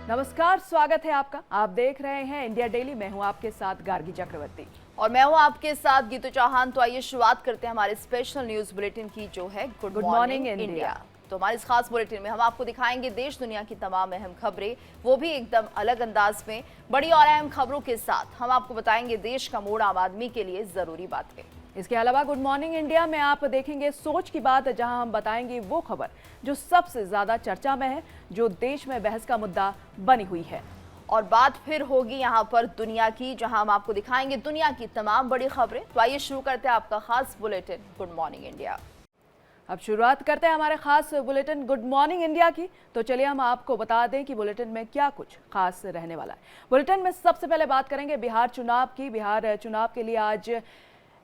नमस्कार, स्वागत है आपका। आप देख रहे हैं इंडिया डेली। मैं हूं आपके साथ गार्गी चक्रवर्ती और मैं हूं आपके साथ गीतू चौहान। तो आइए शुरुआत करते हैं हमारे स्पेशल न्यूज बुलेटिन की, जो है गुड मॉर्निंग इंडिया। तो हमारे इस खास बुलेटिन में हम आपको दिखाएंगे देश दुनिया की तमाम अहम खबरें, वो भी एकदम अलग अंदाज में। बड़ी और अहम खबरों के साथ हम आपको बताएंगे देश का मोड़ आम आदमी के लिए जरूरी बातें। इसके अलावा गुड मॉर्निंग इंडिया में आप देखेंगे सोच की बात, जहां हम बताएंगे वो खबर जो सबसे ज्यादा चर्चा में है, जो देश में बहस का मुद्दा बनी हुई है। और बात फिर होगी यहाँ पर दुनिया की, जहां हम आपको दिखाएंगे दुनिया की तमाम बड़ी खबरें। तो आइए शुरू करते हैं आपका खास बुलेटिन गुड मॉर्निंग इंडिया। अब शुरुआत करते हैं हमारे खास बुलेटिन गुड मॉर्निंग इंडिया की। तो चलिए हम आपको बता दें कि बुलेटिन में क्या कुछ खास रहने वाला है। बुलेटिन में सबसे पहले बात करेंगे बिहार चुनाव की। बिहार चुनाव के लिए आज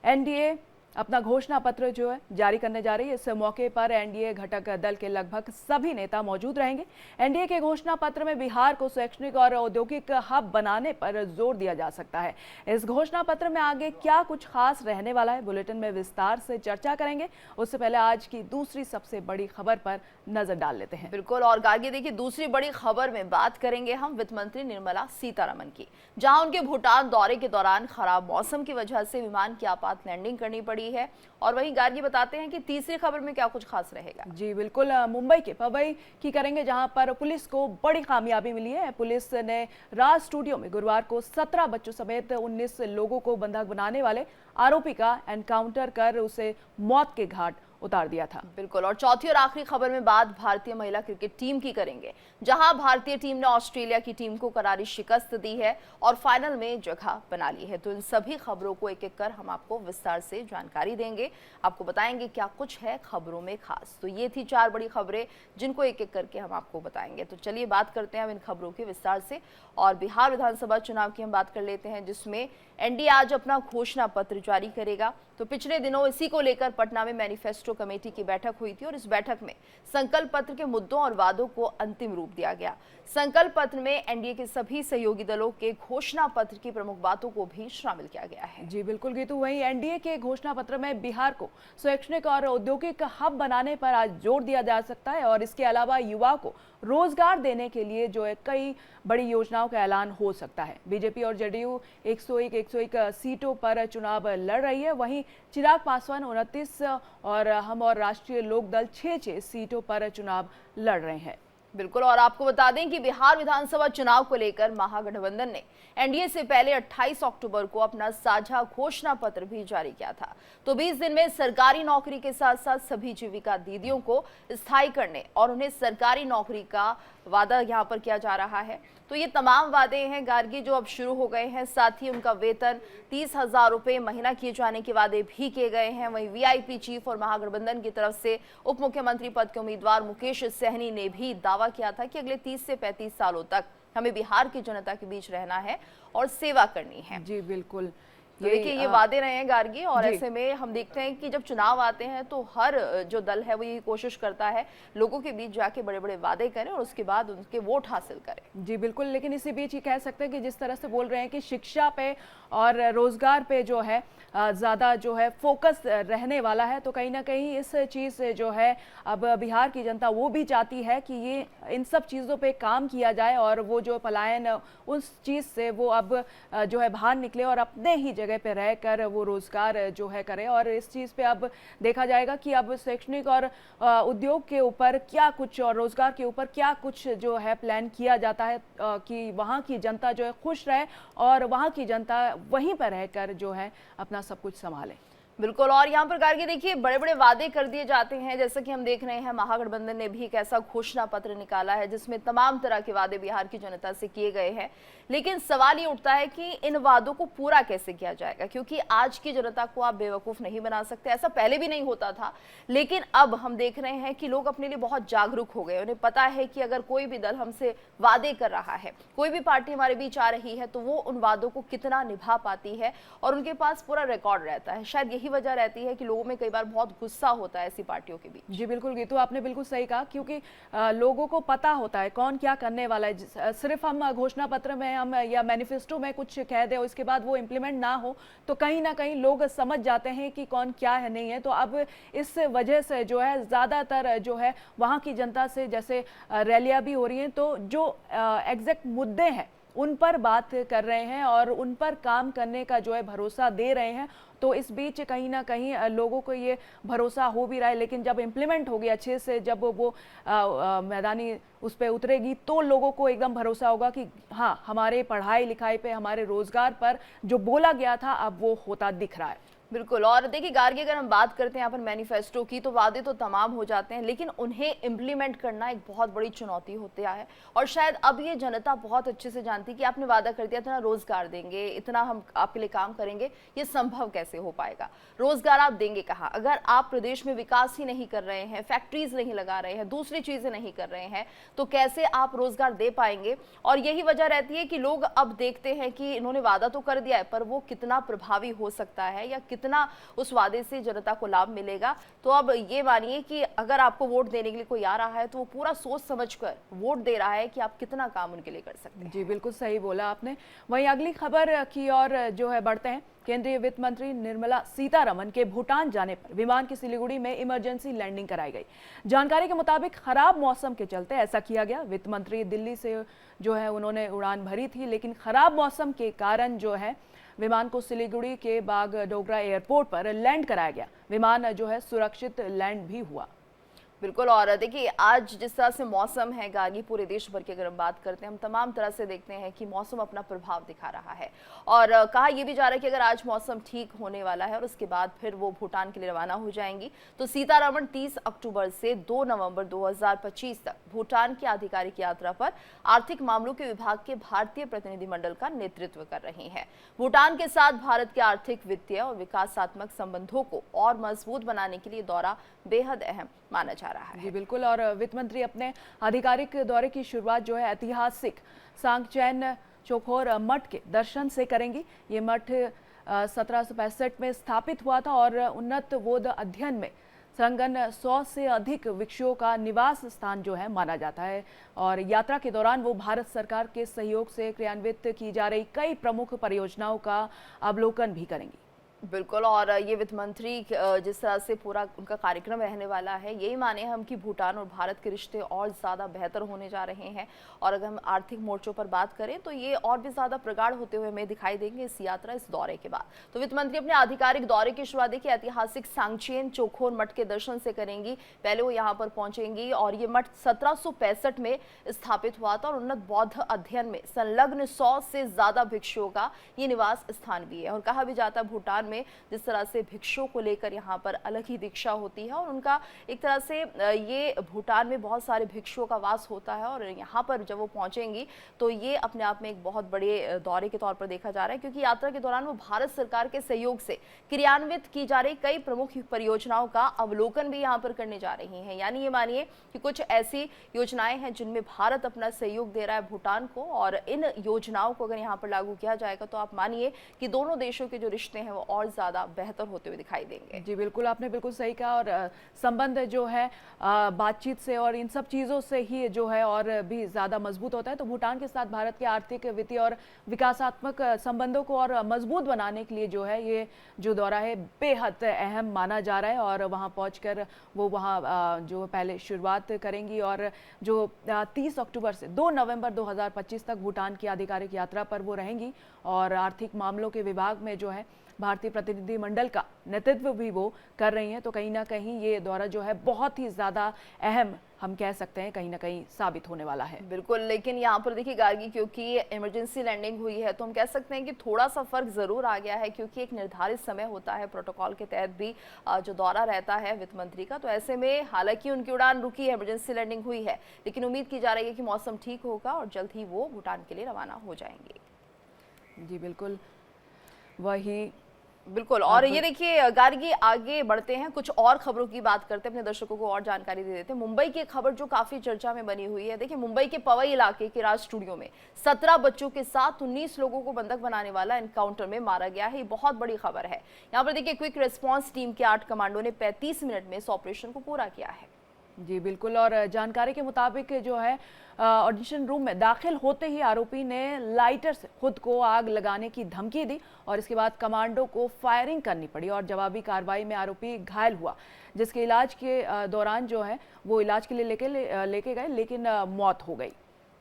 एनडीए अपना घोषणा पत्र जो है जारी करने जा रही है। इस मौके पर एनडीए घटक दल के लगभग सभी नेता मौजूद रहेंगे। एनडीए के घोषणा पत्र में बिहार को शैक्षणिक और औद्योगिक हब बनाने पर जोर दिया जा सकता है। इस घोषणा पत्र में आगे क्या कुछ खास रहने वाला है, बुलेटिन में विस्तार से चर्चा करेंगे। उससे पहले आज की दूसरी सबसे बड़ी खबर पर नजर डाल लेते हैं। बिल्कुल, और गार्गी देखिए, दूसरी बड़ी खबर में बात करेंगे हम वित्त मंत्री निर्मला सीतारमण की, जहां उनके भूटान दौरे के दौरान खराब मौसम की वजह से विमान की आपात लैंडिंग करनी पड़ी है। और वहीं गार्गी बताते हैं कि तीसरी खबर में क्या कुछ खास रहेगा। जी बिल्कुल, मुंबई के पवई की करेंगे, जहां पर पुलिस को बड़ी कामयाबी मिली है। पुलिस ने राज स्टूडियो में गुरुवार को 17 बच्चों समेत 19 लोगों को बंधक बनाने वाले आरोपी का एनकाउंटर कर उसे मौत के घाट उतार दिया था। बिल्कुल, और चौथी और आखिरी खबर में बात भारतीय महिला क्रिकेट टीम की करेंगे, जहां भारतीय टीम ने ऑस्ट्रेलिया की टीम को करारी शिकस्त दी है और फाइनल में जगह बना ली है। तो इन सभी खबरों को एक एक कर हम आपको विस्तार से जानकारी देंगे, आपको बताएंगे क्या कुछ है खबरों में खास। तो ये थी 4 बड़ी खबरें जिनको एक एक करके हम आपको बताएंगे। तो चलिए बात करते हैं अब इन खबरों के विस्तार से। और बिहार विधानसभा चुनाव की हम बात कर लेते हैं, जिसमें एनडीए आज अपना घोषणा पत्र जारी करेगा। तो पिछले दिनों इसी को लेकर पटना में मैनिफेस्टो कमेटी की बैठक हुई थी और इस बैठक में संकल्प पत्र के मुद्दों और वादों को अंतिम रूप दिया गया। संकल्प पत्र में एनडीए के सभी सहयोगी दलों के घोषणा पत्र की प्रमुख बातों को भी शामिल किया गया है। जी बिल्कुल गीतू, वहीं एनडीए के घोषणा पत्र में बिहार को शैक्षणिक और औद्योगिक हब बनाने पर आज जोर दिया जा सकता है और इसके अलावा युवा को रोजगार देने के लिए जो है कई बड़ी योजनाओं का ऐलान हो सकता है। बीजेपी और जेडीयू 101 सीटों पर चुनाव लड़ रही है। वहीं चिराग पासवान 29 और हम और राष्ट्रीय लोकदल 6 सीटों पर चुनाव लड़ रहे हैं। बिल्कुल, और आपको बता दें कि बिहार विधानसभा चुनाव को लेकर महागठबंधन ने एनडीए से पहले 28 अक्टूबर को अपना साझा घोषणा पत्र भी जारी किया था। तो 20 दिन में सरकारी नौकरी के साथ साथ सभी जीविका दीदियों को स्थायी करने और उन्हें सरकारी नौकरी का वादा यहाँ पर किया जा रहा है। तो ये तमाम वादे हैं गार्गी जो अब शुरू हो गए हैं। साथ ही उनका वेतन 30,000 रुपये महीना किए जाने के वादे भी किए गए हैं। वहीं वीआईपी चीफ और महागठबंधन की तरफ से उप मुख्यमंत्री पद के उम्मीदवार मुकेश सहनी ने भी दावा किया था कि अगले 30 से 35 सालों तक हमें बिहार की जनता के बीच रहना है और सेवा करनी है। जी बिल्कुल, तो देखिए ये वादे रहे हैं गार्गी, और ऐसे में हम देखते हैं कि जब चुनाव आते हैं तो हर जो दल है वो ये कोशिश करता है लोगों के बीच जाके बड़े बड़े वादे करें और उसके बाद उनके वोट हासिल करें। जी बिल्कुल, लेकिन इसी बीच ये कह सकते हैं कि जिस तरह से बोल रहे हैं कि शिक्षा पे और रोजगार पे जो है ज़्यादा जो है फोकस रहने वाला है, तो कहीं ना कहीं इस चीज़ से जो है अब बिहार की जनता वो भी चाहती है कि ये इन सब चीज़ों पे काम किया जाए और वो जो पलायन उस चीज़ से वो अब जो है बाहर निकले और अपने ही जगह पे रहकर वो रोजगार जो है करे। और इस चीज़ पे अब देखा जाएगा कि अब शैक्षणिक और उद्योग के ऊपर क्या कुछ और रोजगार के ऊपर क्या कुछ जो है प्लान किया जाता है कि वहाँ की जनता जो है खुश रहे और वहाँ की जनता वहीं पर रहकर जो है अपना सब कुछ संभाले। बिल्कुल, और यहाँ पर गार्गी देखिए बड़े बड़े वादे कर दिए जाते हैं, जैसा कि हम देख रहे हैं महागठबंधन ने भी एक ऐसा घोषणा पत्र निकाला है जिसमें तमाम तरह के वादे बिहार की जनता से किए गए हैं। लेकिन सवाल ये उठता है कि इन वादों को पूरा कैसे किया जाएगा, क्योंकि आज की जनता को आप बेवकूफ नहीं बना सकते। ऐसा पहले भी नहीं होता था, लेकिन अब हम देख रहे हैं कि लोग अपने लिए बहुत जागरूक हो गए। उन्हें पता है कि अगर कोई भी दल हमसे वादे कर रहा है, कोई भी पार्टी हमारे बीच आ रही है, तो वो उन वादों को कितना निभा पाती है और उनके पास पूरा रिकॉर्ड रहता है। शायद यही वजह रहती है कि लोगों में कई बार बहुत गुस्सा होता है ऐसी पार्टियों के बीच। जी बिल्कुल गीतू, आपने बिल्कुल सही कहा, क्योंकि लोगों को पता होता है कौन क्या करने वाला है। सिर्फ हम घोषणा पत्र में हम या मैनिफेस्टो में कुछ कह दे और इसके बाद वो इम्प्लीमेंट ना हो तो कहीं ना कहीं लोग समझ जाते हैं कि कौन क्या है नहीं है। तो अब इस वजह से जो है ज़्यादातर जो है वहाँ की जनता से जैसे रैलियाँ भी हो रही हैं, तो जो एग्जैक्ट मुद्दे हैं उन पर बात कर रहे हैं और उन पर काम करने का जो है भरोसा दे रहे हैं। तो इस बीच कहीं ना कहीं लोगों को ये भरोसा हो भी रहा है, लेकिन जब इम्प्लीमेंट होगी अच्छे से, जब वो मैदानी उस पर उतरेगी तो लोगों को एकदम भरोसा होगा कि हाँ, हमारे पढ़ाई लिखाई पे, हमारे रोजगार पर जो बोला गया था अब वो होता दिख रहा है। बिल्कुल। और देखिए गार्गी, अगर हम बात करते हैं यहाँ पर मैनिफेस्टो की, तो वादे तो तमाम हो जाते हैं, लेकिन उन्हें इम्प्लीमेंट करना एक बहुत बड़ी चुनौती होती है। और शायद अब ये जनता बहुत अच्छे से जानती है कि आपने वादा कर दिया इतना रोजगार देंगे, इतना हम आपके लिए काम करेंगे, ये संभव कैसे हो पाएगा? रोजगार आप देंगे कहाँ अगर आप प्रदेश में विकास ही नहीं कर रहे हैं, फैक्ट्रीज नहीं लगा रहे हैं, दूसरी चीजें नहीं कर रहे हैं, तो कैसे आप रोजगार दे पाएंगे? और यही वजह रहती है कि लोग अब देखते हैं कि इन्होंने वादा तो कर दिया है, पर वो कितना प्रभावी हो सकता है या कितना उस वादे से जनता को लाभ मिलेगा। तो अब ये मानिए कि अगर आपको वोट देने के लिए कोई आ रहा है तो वो पूरा सोच समझकर वोट दे रहा है कि आप कितना काम उनके लिए कर सकते हैं। जी बिल्कुल सही बोला आपने। वहीं अगली खबर की ओर जो है बढ़ते हैं। केंद्रीय वित्त मंत्री निर्मला सीतारमण के भूटान जाने पर विमान की सिलीगुड़ी में इमरजेंसी लैंडिंग कराई गई। जानकारी के मुताबिक खराब मौसम के चलते ऐसा किया गया। वित्त मंत्री दिल्ली से जो है उन्होंने उड़ान भरी थी, लेकिन खराब मौसम के कारण जो है विमान को सिलीगुड़ी के बागडोगरा एयरपोर्ट पर लैंड कराया गया। विमान जो है सुरक्षित लैंड भी हुआ। बिल्कुल। और देखिए आज जिस तरह से मौसम है गार्गी, पूरे देश भर की अगर हम बात करते हैं, हम तमाम तरह से देखते हैं कि मौसम अपना प्रभाव दिखा रहा है। और कहा यह भी जा रहा है कि अगर आज मौसम ठीक होने वाला है और उसके बाद फिर वो भूटान के लिए रवाना हो जाएंगी, तो सीतारमण 30 अक्टूबर से 2 नवंबर 2025 तक भूटान की आधिकारिक यात्रा पर आर्थिक मामलों के विभाग के भारतीय प्रतिनिधिमंडल का नेतृत्व कर रही हैं। भूटान के साथ भारत के आर्थिक, वित्तीय और विकासात्मक संबंधों को और मजबूत बनाने के लिए दौरा बेहद अहम माना जा रहा है। जी बिल्कुल। और वित्त मंत्री अपने आधिकारिक दौरे की शुरुआत जो है ऐतिहासिक सांगचैन चोखोर मठ के दर्शन से करेंगी। ये मठ 1765 में स्थापित हुआ था और उन्नत बौद्ध अध्ययन में संलग्न 100 से अधिक भिक्षुओं का निवास स्थान जो है माना जाता है। और यात्रा के दौरान वो भारत सरकार के सहयोग से क्रियान्वित की जा रही कई प्रमुख परियोजनाओं का अवलोकन भी करेंगी। बिल्कुल। और ये वित्त मंत्री जिस तरह से पूरा उनका कार्यक्रम रहने वाला है, यही माने हम कि भूटान और भारत के रिश्ते और ज़्यादा बेहतर होने जा रहे हैं। और अगर हम आर्थिक मोर्चों पर बात करें तो ये और भी ज़्यादा प्रगाढ़ होते हुए हमें दिखाई देंगे इस यात्रा, इस दौरे के बाद। तो वित्त मंत्री अपने आधिकारिक दौरे की शुरुआत देखिए ऐतिहासिक सांगचेन चोखोर मठ के दर्शन से करेंगी। पहले वो यहाँ पर पहुंचेंगी और ये मठ 1765 में स्थापित हुआ था और उन्नत बौद्ध अध्ययन में संलग्न 100 से ज़्यादा भिक्षुओं का ये निवास स्थान भी है। और कहा भी जाता है भूटान में जिस तरह से भिक्षुओं को लेकर यहाँ पर अलग ही दीक्षा होती है और उनका एक तरह से ये भूटान में बहुत सारे भिक्षुओं का वास होता है। और यहाँ पर जब वो पहुंचेंगी तो ये अपने आप में एक बहुत बड़े दौरे के तौर पर देखा जा रहा है, क्योंकि यात्रा के दौरान वो भारत सरकार के सहयोग से क्रियान्वित की जा रही कई प्रमुख परियोजनाओं का अवलोकन भी यहाँ पर करने जा रही हैं। यानी ये मानिए कि कुछ ऐसी योजनाएं हैं जिनमें भारत अपना सहयोग दे रहा है भूटान को, और इन योजनाओं को अगर यहाँ पर लागू किया जाएगा तो आप मानिए कि दोनों देशों के जो रिश्ते हैं वो और ज्यादा बेहतर होते हुए दिखाई देंगे। जी बिल्कुल, आपने बिल्कुल सही कहा। और संबंध जो है बातचीत से और इन सब चीज़ों से ही जो है और भी ज़्यादा मजबूत होता है। तो भूटान के साथ भारत के आर्थिक, वित्तीय और विकासात्मक संबंधों को और मजबूत बनाने के लिए जो है ये जो दौरा है बेहद अहम माना जा रहा है। और वहाँ पहुँचकर वो वहाँ जो पहले शुरुआत करेंगी और जो 30 अक्टूबर से 2 नवंबर 2025 तक भूटान की आधिकारिक यात्रा पर वो रहेंगी। और आर्थिक मामलों के विभाग में जो है भारतीय प्रतिनिधिमंडल का नेतृत्व भी वो कर रही हैं। तो कहीं ना कहीं ये दौरा जो है बहुत ही ज़्यादा अहम हम कह सकते हैं कहीं ना कहीं साबित होने वाला है। बिल्कुल। लेकिन यहाँ पर देखिए गार्गी, क्योंकि इमरजेंसी लैंडिंग हुई है तो हम कह सकते हैं कि थोड़ा सा फर्क जरूर आ गया है, क्योंकि एक निर्धारित समय होता है प्रोटोकॉल के तहत भी जो दौरा रहता है वित्त मंत्री का। तो ऐसे में हालांकि उनकी उड़ान रुकी है, इमरजेंसी लैंडिंग हुई है, लेकिन उम्मीद की जा रही है कि मौसम ठीक होगा और जल्द ही वो भूटान के लिए रवाना हो जाएंगे। जी बिल्कुल। वही बिल्कुल। और ये देखिए गार्गी, आगे बढ़ते हैं, कुछ और खबरों की बात करते हैं, अपने दर्शकों को और जानकारी दे देते हैं। मुंबई की एक खबर जो काफी चर्चा में बनी हुई है। देखिए मुंबई के पवई इलाके के राज स्टूडियो में 17 बच्चों के साथ 19 लोगों को बंधक बनाने वाला एनकाउंटर में मारा गया है। ये बहुत बड़ी खबर है। यहाँ पर देखिए क्विक रिस्पॉन्स टीम के 8 कमांडो ने 35 मिनट में इस ऑपरेशन को पूरा किया है। जी बिल्कुल, और जानकारी के मुताबिक जो है ऑडिशन रूम में दाखिल होते ही आरोपी ने लाइटर से खुद को आग लगाने की धमकी दी और इसके बाद कमांडो को फायरिंग करनी पड़ी और जवाबी कार्रवाई में आरोपी घायल हुआ, जिसके इलाज के दौरान जो है वो इलाज के लिए लेके गए, लेकिन मौत हो गई।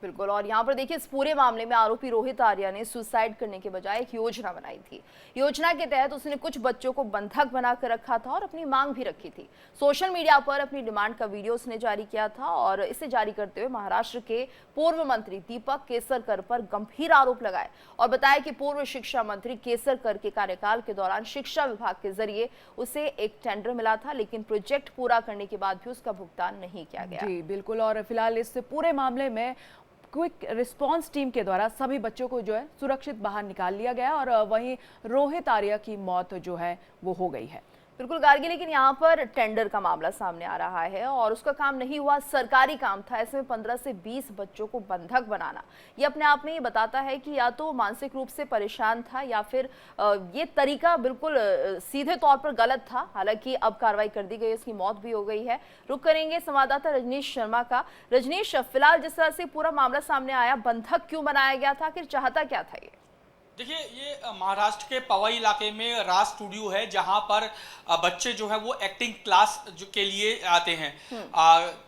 बिल्कुल। और यहाँ पर देखिए इस पूरे मामले में आरोपी रोहित आर्या ने सुसाइड करने के बजाय एक योजना बनाई थी। योजना के तहत उसने कुछ बच्चों को बंधक बनाकर रखा था और अपनी मांग भी रखी थी। सोशल मीडिया पर अपनी डिमांड का वीडियो उसने जारी किया था और इसे जारी करते हुए महाराष्ट्र के पूर्व मंत्री दीपक केसरकर पर गंभीर आरोप लगाए और बताया कि पूर्व शिक्षा मंत्री केसरकर के कार्यकाल के दौरान शिक्षा विभाग के जरिए उसे एक टेंडर मिला था, लेकिन प्रोजेक्ट पूरा करने के बाद भी उसका भुगतान नहीं किया गया। जी बिल्कुल, और फिलहाल इस पूरे मामले में क्विक रिस्पांस टीम के द्वारा सभी बच्चों को जो है सुरक्षित बाहर निकाल लिया गया और वहीं रोहित आर्या की मौत जो है वो हो गई है। बिल्कुल गार्गी, लेकिन यहाँ पर टेंडर का मामला सामने आ रहा है और उसका काम नहीं हुआ, सरकारी काम था। ऐसे में 15 से 20 बच्चों को बंधक बनाना ये अपने आप में ये बताता है कि या तो मानसिक रूप से परेशान था या फिर ये तरीका बिल्कुल सीधे तौर पर गलत था। हालांकि अब कार्रवाई कर दी गई, उसकी मौत भी हो गई है। रुक करेंगे संवाददाता रजनीश शर्मा का। रजनीश, फिलहाल जिस तरह से पूरा मामला सामने आया, बंधक क्यों बनाया गया था, आखिर चाहता क्या था ये? देखिए ये महाराष्ट्र के पवई इलाके में राज स्टूडियो है, जहां पर बच्चे जो है वो एक्टिंग क्लास के लिए आते हैं।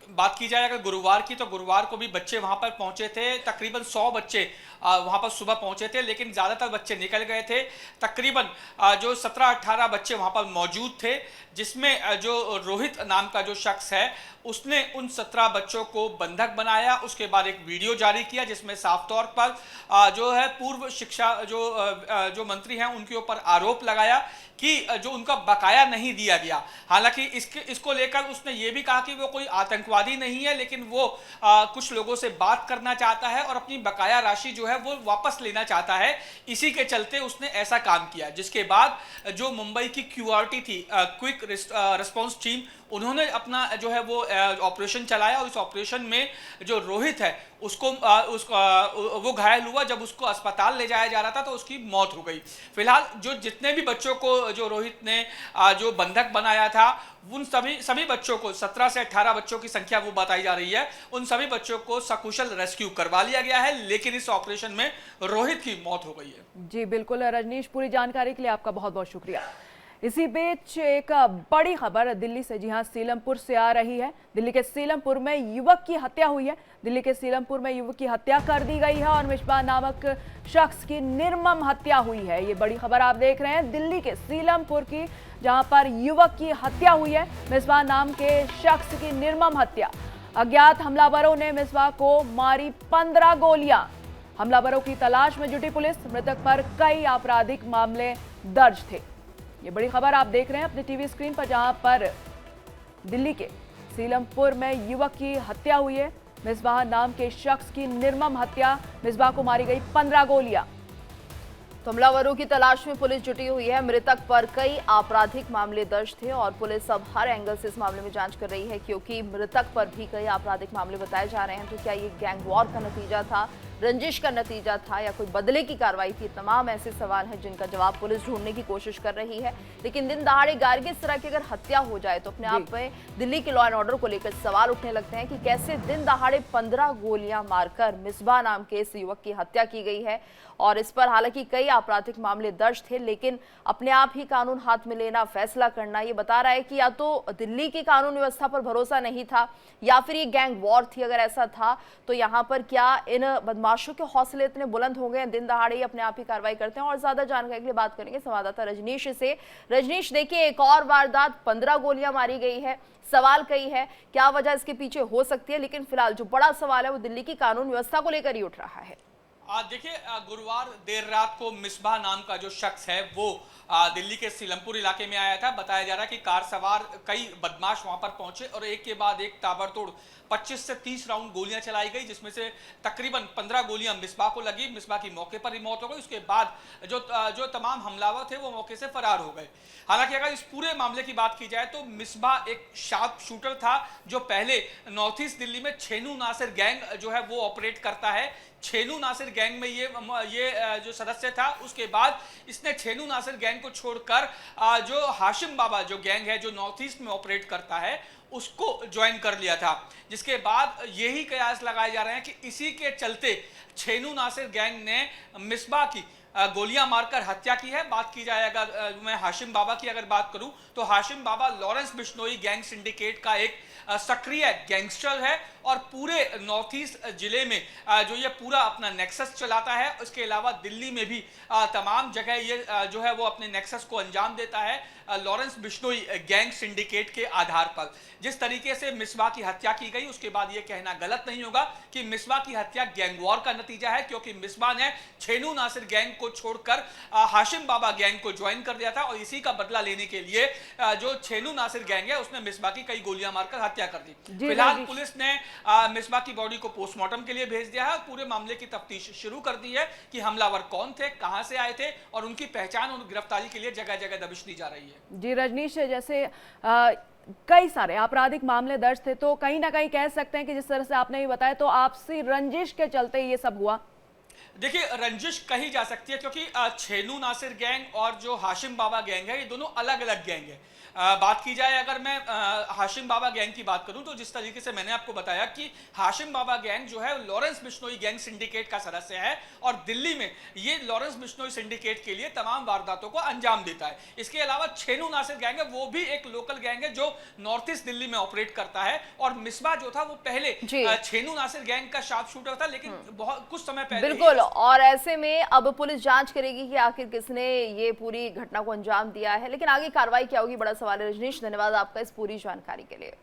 बात की जाए अगर गुरुवार की, तो गुरुवार को भी बच्चे वहां पर पहुंचे थे। तकरीबन 100 बच्चे वहां पर सुबह पहुंचे थे, लेकिन ज़्यादातर बच्चे निकल गए थे। तकरीबन जो 17-18 बच्चे वहां पर मौजूद थे, जिसमें जो रोहित नाम का जो शख्स है उसने उन 17 बच्चों को बंधक बनाया। उसके बाद एक वीडियो जारी किया जिसमें साफ तौर पर जो है पूर्व शिक्षा जो मंत्री हैं उनके ऊपर आरोप लगाया कि जो उनका बकाया नहीं दिया गया। हालांकि इसको लेकर उसने ये भी कहा कि वो कोई आतंकवादी नहीं है, लेकिन वो कुछ लोगों से बात करना चाहता है और अपनी बकाया राशि जो है वो वापस लेना चाहता है। इसी के चलते उसने ऐसा काम किया, जिसके बाद जो मुंबई की क्यूआरटी थी, क्विक रिस्पांस टीम, उन्होंने अपना जो है वो ऑपरेशन चलाया और इस ऑपरेशन में जो रोहित है उसको वो घायल हुआ। जब उसको अस्पताल ले जाया जा रहा था तो उसकी मौत हो गई। फिलहाल जो जितने भी बच्चों को जो रोहित ने जो बंधक बनाया था, उन सभी बच्चों को, 17 से 18 बच्चों की संख्या वो बताई जा रही है, उन सभी बच्चों को सकुशल रेस्क्यू करवा लिया गया है, लेकिन इस ऑपरेशन में रोहित की मौत हो गई है। जी बिल्कुल रजनीश, पूरी जानकारी के लिए आपका बहुत बहुत शुक्रिया। इसी बीच एक बड़ी खबर दिल्ली से, जी हां, सीलमपुर से आ रही है। दिल्ली के सीलमपुर में युवक की हत्या हुई है। दिल्ली के सीलमपुर में युवक की हत्या कर दी गई है और मिसबा नामक शख्स की निर्मम हत्या हुई है। ये बड़ी खबर आप देख रहे हैं दिल्ली के सीलमपुर की, जहां पर युवक की हत्या हुई है। मिसबा नाम के शख्स की निर्मम हत्या। अज्ञात हमलावरों ने मिसबा को मारी 15 गोलियां। हमलावरों की तलाश में जुटी पुलिस। मृतक पर कई आपराधिक मामले दर्ज थे। ये बड़ी खबर आप देख रहे हैं अपने टीवी स्क्रीन पर, जहां पर दिल्ली के सीलमपुर में युवक की हत्या हुई है। मिसबाह नाम के शख्स की निर्मम हत्या। मिसबाह को मारी गई 15 गोलियां। तो हमलावरों की तलाश में पुलिस जुटी हुई है। मृतक पर कई आपराधिक मामले दर्ज थे और पुलिस अब हर एंगल से इस मामले में जांच कर रही है, क्योंकि मृतक पर भी कई आपराधिक मामले बताए जा रहे हैं। तो क्या ये गैंग वॉर का नतीजा था, रंजिश का नतीजा था, या कोई बदले की कार्रवाई थी? तमाम ऐसे सवाल हैं जिनका जवाब पुलिस ढूंढने की कोशिश कर रही है। लेकिन दिन दहाड़े गार्गी इस तरह की अगर हत्या हो जाए तो अपने आप में दिल्ली के लॉ एंड ऑर्डर को लेकर सवाल उठने लगते हैं कि कैसे दिन दहाड़े 15 गोलियां मारकर मिसबा नाम के इस युवक की हत्या की गई है। और इस पर हालांकि कई आपराधिक मामले दर्ज थे, लेकिन अपने आप ही कानून हाथ में लेना, फैसला करना, ये बता रहा है कि या तो दिल्ली की कानून व्यवस्था पर भरोसा नहीं था या फिर ये गैंग वॉर थी। अगर ऐसा था तो यहाँ पर क्या इन बदमाशों के हौसले इतने बुलंद हो गए, दिन दहाड़े ही अपने आप ही कार्रवाई करते हैं? और ज्यादा जानकारी के लिए बात करेंगे संवाददाता रजनीश से। रजनीश, देखिए एक और वारदात, 15 गोलियां मारी गई है। सवाल कई है, क्या वजह इसके पीछे हो सकती है, लेकिन फिलहाल जो बड़ा सवाल है वो दिल्ली की कानून व्यवस्था को लेकर ही उठ रहा है। देखिए, गुरुवार देर रात को मिसबा नाम का जो शख्स है वो दिल्ली के सीलमपुर इलाके में आया था। बताया जा रहा है कि कार सवार कई बदमाश वहां पर पहुंचे और एक के बाद एक ताबड़तोड़ 25 से 30 राउंड गोलियां चलाई गई, जिसमें से तकरीबन 15 गोलियां मिसबा को लगी। मिसबा की मौके पर ही मौत हो गई। उसके बाद जो तमाम हमलावर थे वो मौके से फरार हो गए। हालांकि अगर इस पूरे मामले की बात की जाए तो मिसबा एक शार्प शूटर था जो पहले नॉर्थ ईस्ट दिल्ली में छेनू नासिर गैंग जो है वो ऑपरेट करता है। छेनू नासिर गैंग में ये जो सदस्य था, उसके बाद इसने छेनू नासिर गैंग को छोड़कर जो हाशिम बाबा जो गैंग है जो नॉर्थ ईस्ट में ऑपरेट करता है उसको ज्वाइन कर लिया था। जिसके बाद यही कयास लगाए जा रहे हैं कि इसी के चलते छेनू नासिर गैंग ने मिसबा की गोलियां मारकर हत्या की है। बात की जाए अगर मैं हाशिम बाबा की अगर बात करूं तो हाशिम बाबा लॉरेंस बिश्नोई गैंग सिंडिकेट का एक सक्रिय गैंगस्टर है और पूरे नॉर्थ ईस्ट जिले में जो ये पूरा अपना नेक्सस चलाता है। उसके अलावा दिल्ली में भी तमाम जगह ये जो है वो अपने नेक्सस को अंजाम देता है लॉरेंस बिश्नोई गैंग सिंडिकेट के आधार पर। जिस तरीके से मिसबा की हत्या की गई उसके बाद ये कहना गलत नहीं होगा कि मिसबा की हत्या गैंग वॉर का नतीजा है, क्योंकि मिसबा ने छेनू नासिर गैंग को छोड़कर हाशिम बाबा गैंग को ज्वाइन कर दिया था और इसी का बदला लेने के लिए जो छेनू नासिर गैंग है उसने मिसबा की कई गोलियां मारकर हत्या कर दी। फिलहाल पुलिस ने मिसबा की बॉडी को पोस्टमार्टम के लिए भेज दिया है। पूरे मामले की तफ्तीश शुरू कर दी है कि हमलावर कौन थे, कहां से आए थे और उनकी पहचान और गिरफ्तारी के लिए जगह जगह दबिश दी जा रही है। जी रजनीश, जैसे कई सारे आपराधिक मामले दर्ज थे तो कहीं ना कहीं कह सकते हैं कि जिस तरह से आपने भी बताया तो आपसी रंजिश के चलते ये सब हुआ। देखिए, रंजिश कही जा सकती है क्योंकि छेनू नासिर गैंग और जो हाशिम बाबा गैंग है ये दोनों अलग अलग गैंग है। बात की जाए अगर मैं हाशिम बाबा गैंग की बात करूं तो जिस तरीके से मैंने आपको बताया कि हाशिम बाबा गैंग जो है लॉरेंस बिश्नोई गैंग सिंडिकेट का सदस्य है और दिल्ली में ये लॉरेंस बिश्नोई सिंडिकेट के लिए तमाम वारदातों को अंजाम देता है। इसके अलावा छेनू नासिर गैंग है वो भी एक लोकल गैंग है जो नॉर्थ ईस्ट दिल्ली में ऑपरेट करता है और मिसबा जो था वो पहले छेनू नासिर गैंग का शार्प शूटर था, लेकिन बहुत कुछ समय पहले। बिल्कुल, और ऐसे में अब पुलिस जांच करेगी कि आखिर किसने ये पूरी घटना को अंजाम दिया है, लेकिन आगे कार्रवाई क्या होगी, बड़ा सवाल है। रजनीश, धन्यवाद आपका इस पूरी जानकारी के लिए।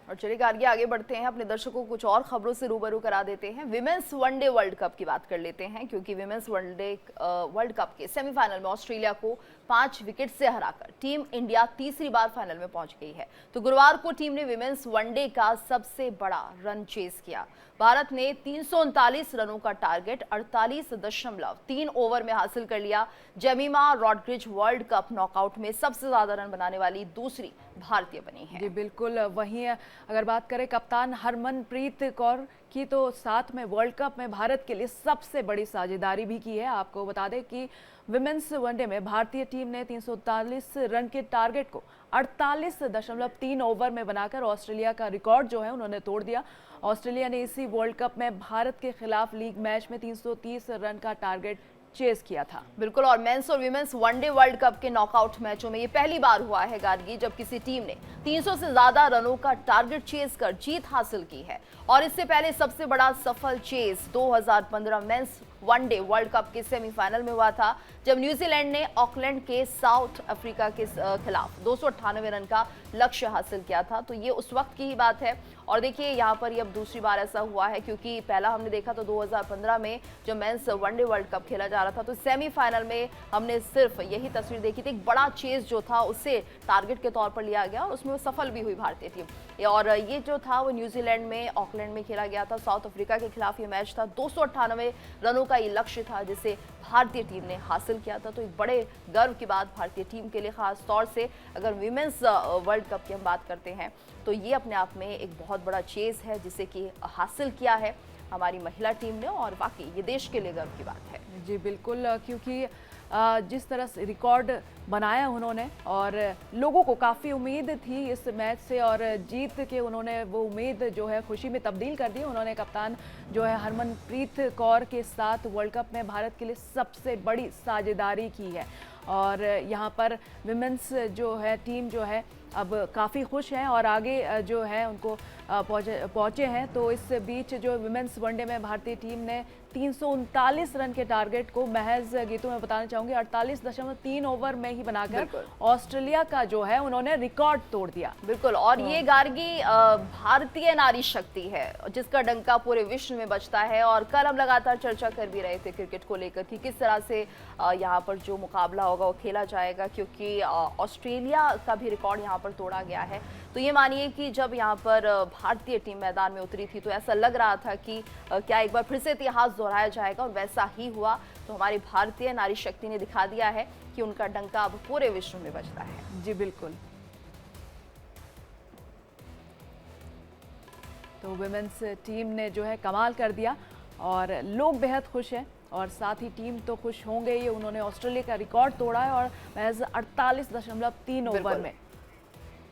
और चलिए आगे बढ़ते हैं, अपने दर्शकों को कुछ और खबरों से रूबरू करा देते हैं। विमेंस वनडे वर्ल्ड कप की बात कर लेते हैं, क्योंकि विमेंस वनडे वर्ल्ड कप के सेमीफाइनल में ऑस्ट्रेलिया को 5 विकेट से हराकर टीम इंडिया तीसरी बार फाइनल में पहुंच गई है। तो गुरुवार को टीम ने विमेंस वनडे का सबसे बड़ा रन चेस किया। भारत ने 339 रनों का टारगेट 48.3 ओवर में हासिल कर लिया। Jemimah Rodrigues world cup knockout में सबसे ज्यादा रन बनाने वाली दूसरी भारतीय बनी है। जी बिल्कुल, वहीं अगर बात करें कप्तान हरमनप्रीत कौर की तो साथ में वर्ल्ड कप में भारत के लिए सबसे बड़ी साझेदारी भी की है। आपको बता दें कि विमेंस वनडे में भारतीय टीम ने 339 रन के टारगेट को 48.3 ओवर में बनाकर ऑस्ट्रेलिया का रिकॉर्ड जो है उन्होंने तोड़ दिया। ऑस्ट्रेलिया ने इसी वर्ल्ड कप में भारत के खिलाफ लीग मैच में 330 रन का टारगेट चेस किया था। बिल्कुल, और मेंस और विमेंस वनडे वर्ल्ड कप के नॉकआउट मैचों में ये पहली बार हुआ है गार्गी जब किसी टीम ने 300 से ज्यादा रनों का टारगेट चेस कर जीत हासिल की है। और इससे पहले सबसे बड़ा सफल chase 2015 men's one day world cup के सेमीफाइनल में हुआ था, जब न्यूजीलैंड ने ऑकलैंड के साउथ अफ्रीका के खिलाफ 298 रन का लक्ष्य हासिल किया था। तो ये उस वक्त की ही बात है। और देखिए यहाँ पर ये अब दूसरी बार ऐसा हुआ है, क्योंकि पहला हमने देखा तो 2015 में जो मेंस वनडे वर्ल्ड कप खेला जा रहा था तो सेमीफाइनल में हमने सिर्फ यही तस्वीर देखी थी। एक बड़ा चेस जो था उससे टारगेट के तौर पर लिया गया और उसमें वो सफल भी हुई भारतीय टीम। और ये जो था वो न्यूजीलैंड में ऑकलैंड में खेला गया था, साउथ अफ्रीका के खिलाफ ये मैच था। 298 रनों का ये लक्ष्य था जिसे भारतीय टीम ने हासिल किया था। तो एक बड़े गर्व की बात भारतीय टीम के लिए, खास तौर से अगर विमेंस वर्ल्ड कप की हम बात करते हैं तो ये अपने आप में एक बहुत बड़ा चेस है जिसे कि हासिल किया है हमारी महिला टीम ने, और वाकई ये देश के लिए गर्व की बात है। जी बिल्कुल, क्योंकि जिस तरह से रिकॉर्ड बनाया उन्होंने और लोगों को काफ़ी उम्मीद थी इस मैच से और जीत के उन्होंने वो उम्मीद जो है खुशी में तब्दील कर दी। उन्होंने कप्तान जो है हरमनप्रीत कौर के साथ वर्ल्ड कप में भारत के लिए सबसे बड़ी साझेदारी की है। और यहाँ पर विमेंस जो है टीम जो है अब काफ़ी खुश हैं और आगे जो है उनको पहुंचे हैं। तो इस बीच जो विमेंस वनडे में भारतीय टीम ने 339 रन के टारगेट को महज, गीतू मैं बताना चाहूंगी, 48.3 ओवर में ही बनाकर ऑस्ट्रेलिया का जो है उन्होंने रिकॉर्ड तोड़ दिया। बिल्कुल, और ये गार्गी भारतीय नारी शक्ति है जिसका डंका पूरे विश्व में बजता है। और कल हम लगातार चर्चा कर भी रहे थे क्रिकेट को लेकर कि किस तरह से यहाँ पर जो मुकाबला होगा वो खेला जाएगा, क्योंकि ऑस्ट्रेलिया का भी रिकॉर्ड यहाँ पर तोड़ा गया है। तो ये मानिए कि जब यहाँ पर भारतीय टीम मैदान में उतरी थी तो ऐसा लग रहा था कि क्या एक बार फिर से इतिहास दोहराया जाएगा, और वैसा ही हुआ। तो हमारी भारतीय नारी शक्ति ने दिखा दिया है कि उनका डंका अब पूरे विश्व में बजता है। जी बिल्कुल। तो विमेंस टीम ने जो है कमाल कर दिया और लोग बेहद खुश हैं, और साथ ही टीम तो खुश होंगे ही। उन्होंने ऑस्ट्रेलिया का रिकॉर्ड तोड़ा है और महज 48.3 ओवर में